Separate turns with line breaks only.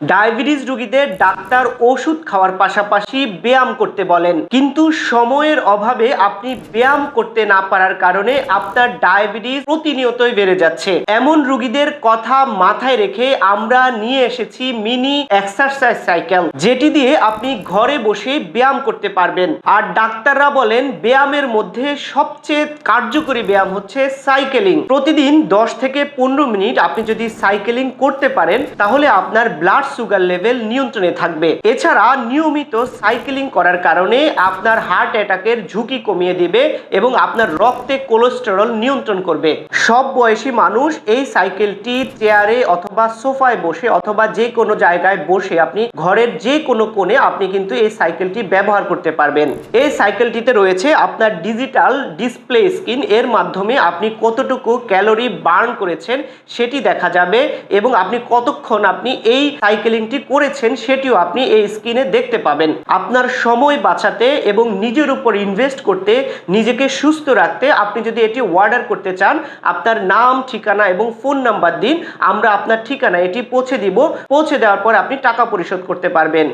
Diabetes রোগীদের doctor ওষুধ খাওয়ার পাশাপাশি ব্যায়াম করতে বলেন, কিন্তু সময়ের অভাবে আপনি ব্যায়াম করতে না পারার কারণে আপনার ডায়াবেটিস প্রতিনিয়তই বেড়ে যাচ্ছে। এমন রোগীদের কথা মাথায় রেখে আমরা নিয়ে এসেছি মিনি এক্সারসাইজ সাইকেল, যেটি দিয়ে আপনি ঘরে বসে ব্যায়াম করতে পারবেন। আর ডাক্তাররা বলেন ব্যায়ামের মধ্যে সবচেয়ে কার্যকরী ব্যায়াম হচ্ছে সাইকেলিং। প্রতিদিন 10 থেকে 15 মিনিট আপনি যদি সাইকেলিং করতে পারেন তাহলে আপনার ব্লাড সুগার লেভেল নিয়ন্ত্রণে থাকবে। এছাড়া নিয়মিত সাইকেলিং করার কারণে আপনার হার্ট অ্যাটাকের ঝুঁকি কমিয়ে দিবে এবং আপনার রক্তে কোলেস্টেরল নিয়ন্ত্রণ করবে। সব বয়সী মানুষ এই সাইকেলটি চেয়ারে অথবা সোফায় বসে অথবা যে কোনো জায়গায় বসে আপনি ঘরের যে কোনো কোণে আপনি কিন্তু এই সাইকেলটি ব্যবহার করতে পারবেন। এই সাইকেলটিতে রয়েছে আপনার ডিজিটাল ডিসপ্লে স্ক্রিন, এর মাধ্যমে আপনি কতটুকু ক্যালোরি বার্ন করেছেন সেটি দেখা যাবে এবং আপনি কতক্ষণ আপনি এই সাইকেলিংটি করেছেন সেটিও আপনি এই স্ক্রিনে দেখতে পাবেন। আপনার সময় বাঁচাতে এবং নিজের উপর ইনভেস্ট করতে, নিজেকে সুস্থ রাখতে আপনি যদি এটি অর্ডার করতে চান, আপনার নাম, ঠিকানা এবং ফোন নাম্বার দিন, আমরা আপনার ঠিকানা এটি পৌঁছে দিব। পৌঁছে দেওয়ার পর আপনি টাকা পরিশোধ করতে পারবেন।